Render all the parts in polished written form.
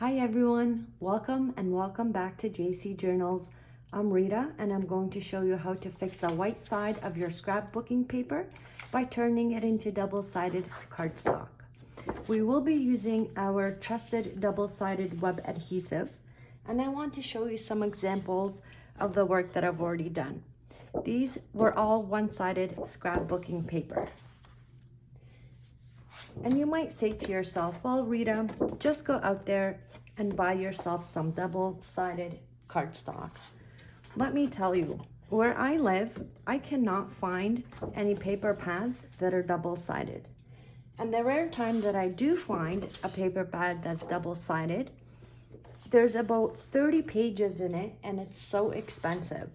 Hi everyone, welcome back to JC Journals. I'm Rita and I'm going to show you how to fix the white side of your scrapbooking paper by turning it into double-sided cardstock. We will be using our trusted double-sided web adhesive, and I want to show you some examples of the work that I've already done. These were all one-sided scrapbooking paper. And you might say to yourself, well, Rita, just go out there and buy yourself some double-sided cardstock. Let me tell you, where I live, I cannot find any paper pads that are double-sided. And the rare time that I do find a paper pad that's double-sided, there's about 30 pages in it and it's so expensive.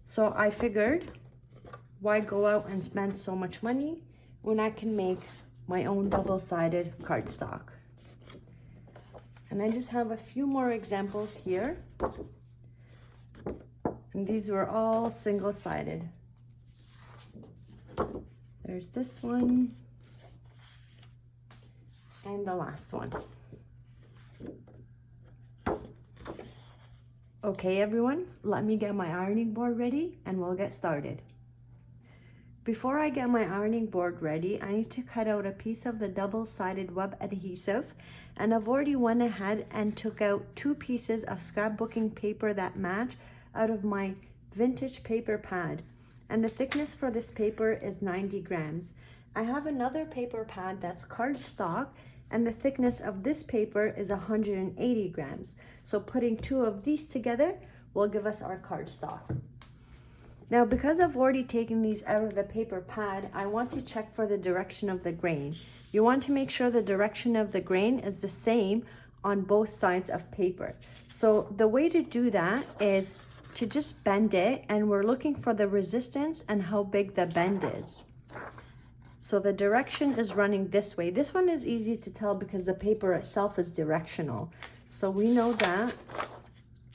So I figured, why go out and spend so much money when I can make my own double-sided cardstock? And I just have a few more examples here. And these were all single-sided. There's this one and the last one. Okay, everyone, let me get my ironing board ready and we'll get started. Before I get my ironing board ready, I need to cut out a piece of the double-sided web adhesive, and I've already went ahead and took out 2 pieces of scrapbooking paper that match out of my vintage paper pad. And the thickness for this paper is 90 grams. I have another paper pad that's cardstock, and the thickness of this paper is 180 grams. So putting 2 of these together will give us our cardstock. Now, because I've already taken these out of the paper pad, I want to check for the direction of the grain. You want to make sure the direction of the grain is the same on both sides of paper. So the way to do that is to just bend it, and we're looking for the resistance and how big the bend is. So the direction is running this way. This one is easy to tell because the paper itself is directional. So we know that.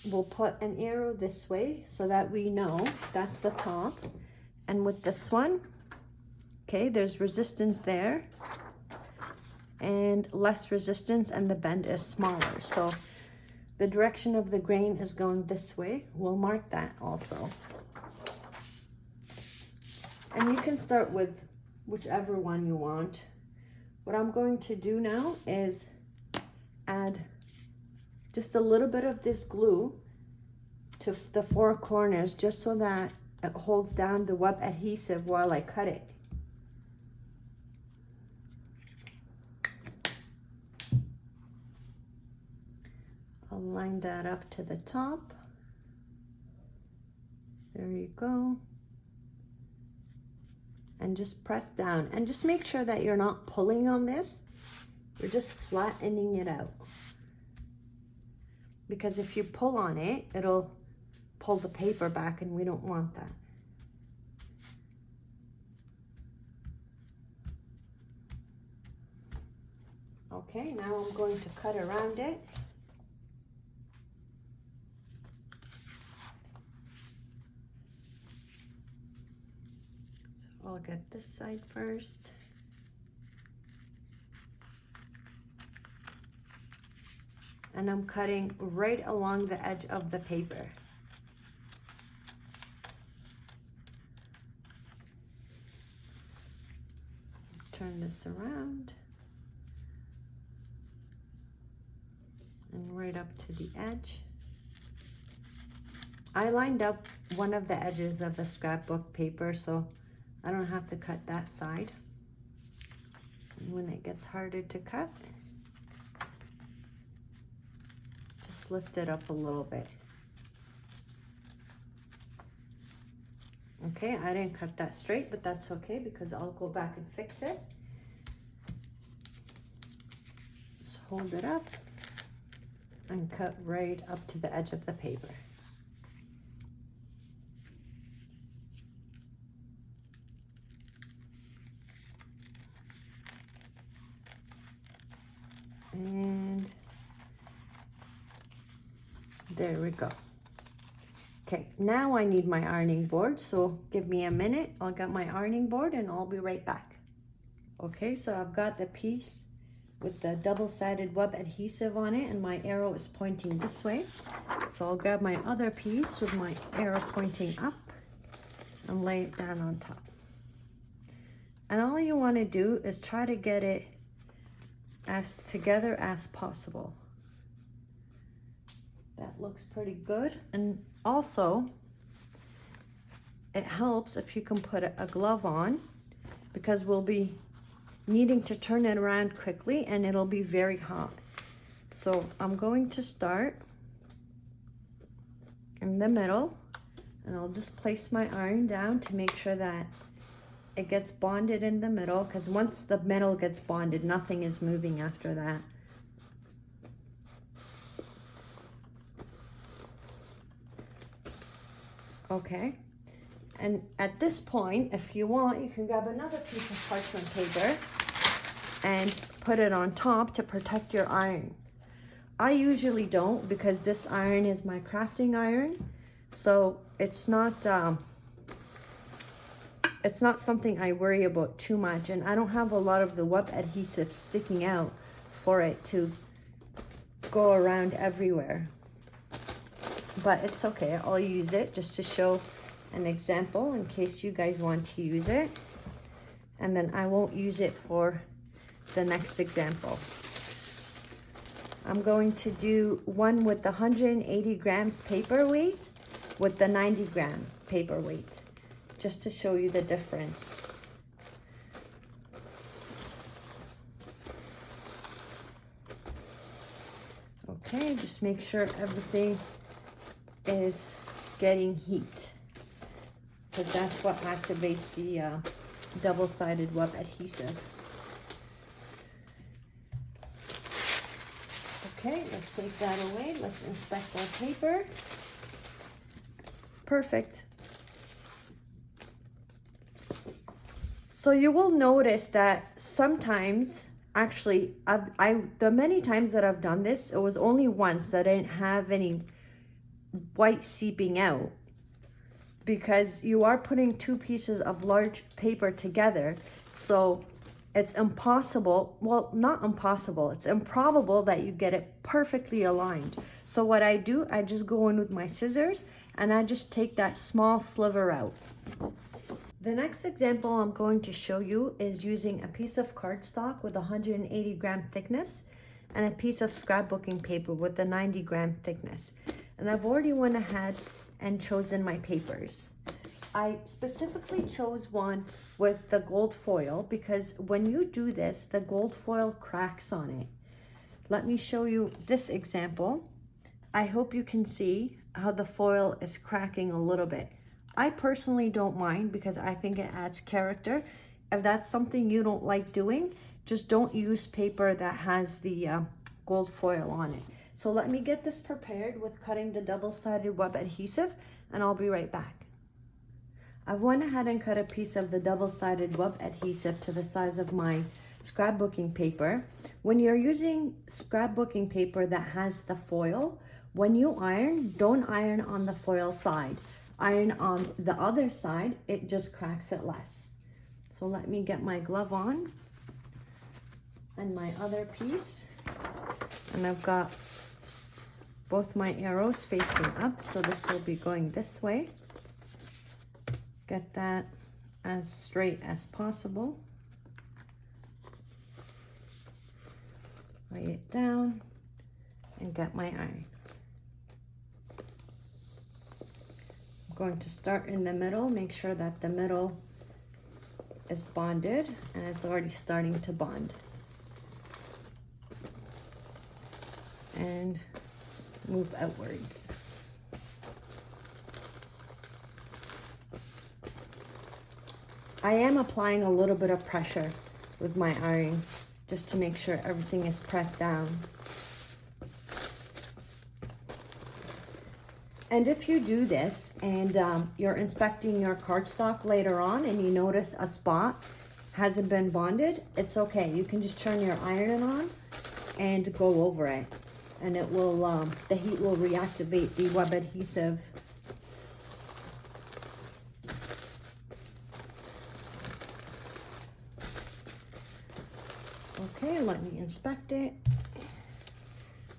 We'll put an arrow this way so that we know that's the top. And with this one, okay, there's resistance there and less resistance, and the bend is smaller. So the direction of the grain is going this way. We'll mark that also. And you can start with whichever one you want. What I'm going to do now is add just a little bit of this glue to the 4 corners, just so that it holds down the web adhesive while I cut it. I'll line that up to the top. There you go. And just press down, and just make sure that you're not pulling on this. You're just flattening it out. Because if you pull on it, it'll pull the paper back, and we don't want that. Okay, now I'm going to cut around it. So I'll get this side first. And I'm cutting right along the edge of the paper. Turn this around and right up to the edge. I lined up one of the edges of the scrapbook paper, so I don't have to cut that side. And when it gets harder to cut, just lift it up a little bit. Okay, I didn't cut that straight, but that's okay because I'll go back and fix it. Just hold it up and cut right up to the edge of the paper. And there we go. Okay, now I need my ironing board, so give me a minute. I'll get my ironing board and I'll be right back. Okay, so I've got the piece with the double-sided web adhesive on it, and my arrow is pointing this way. So I'll grab my other piece with my arrow pointing up and lay it down on top. And all you want to do is try to get it as together as possible. That looks pretty good. And also, it helps if you can put a glove on, because we'll be needing to turn it around quickly and it'll be very hot. So I'm going to start in the middle, and I'll just place my iron down to make sure that it gets bonded in the middle, because once the metal gets bonded, nothing is moving after that. Okay, and at this point, if you want, you can grab another piece of parchment paper and put it on top to protect your iron. I usually don't, because this iron is my crafting iron, so it's not something I worry about too much, and I don't have a lot of the web adhesive sticking out for it to go around everywhere. But it's okay, I'll use it just to show an example in case you guys want to use it, and then I won't use it for the next example. I'm going to do one with the 180 grams paper weight with the 90 gram paper weight, just to show you the difference. Okay, just make sure everything is getting heat, because that's what activates the double-sided web adhesive. Okay, let's take that away. Let's inspect our paper. Perfect. So you will notice that sometimes, actually, the many times that I've done this, it was only once that I didn't have any white seeping out, because you are putting two pieces of large paper together, so it's impossible, well, not impossible, it's improbable that you get it perfectly aligned. So what I do, I just go in with my scissors and I just take that small sliver out. The next example I'm going to show you is using a piece of cardstock with 180 gram thickness and a piece of scrapbooking paper with the 90 gram thickness. And I've already went ahead and chosen my papers. I specifically chose one with the gold foil because when you do this, the gold foil cracks on it. Let me show you this example. I hope you can see how the foil is cracking a little bit. I personally don't mind because I think it adds character. If that's something you don't like doing, just don't use paper that has the gold foil on it. So let me get this prepared with cutting the double-sided web adhesive, and I'll be right back. I've went ahead and cut a piece of the double-sided web adhesive to the size of my scrapbooking paper. When you're using scrapbooking paper that has the foil, when you iron, don't iron on the foil side. Iron on the other side, it just cracks it less. So let me get my glove on and my other piece. And I've got both my arrows facing up, so this will be going this way. Get that as straight as possible. Lay it down and get my iron. I'm going to start in the middle, make sure that the middle is bonded, and it's already starting to bond. And move outwards. I am applying a little bit of pressure with my iron just to make sure everything is pressed down. And if you do this and you're inspecting your cardstock later on and you notice a spot hasn't been bonded, it's okay. You can just turn your iron on and go over it, and it will, the heat will reactivate the web adhesive. Okay, let me inspect it.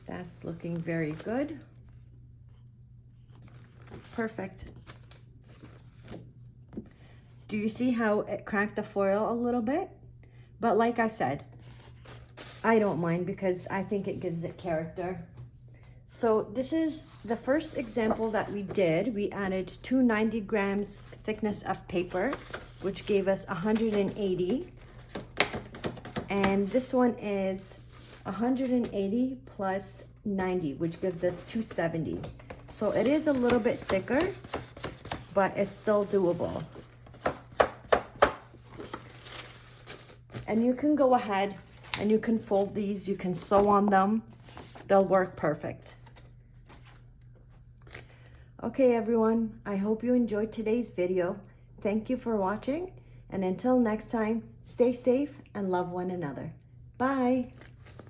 That's looking very good. Perfect. Do you see how it cracked the foil a little bit? But like I said, I don't mind because I think it gives it character. So this is the first example that we did. We added 290 grams thickness of paper, which gave us 180. And this one is 180 plus 90, which gives us 270. So it is a little bit thicker, but it's still doable. And you can go ahead and you can fold these, you can sew on them. They'll work perfect. Okay, everyone, I hope you enjoyed today's video. Thank you for watching, and until next time, stay safe and love one another. Bye.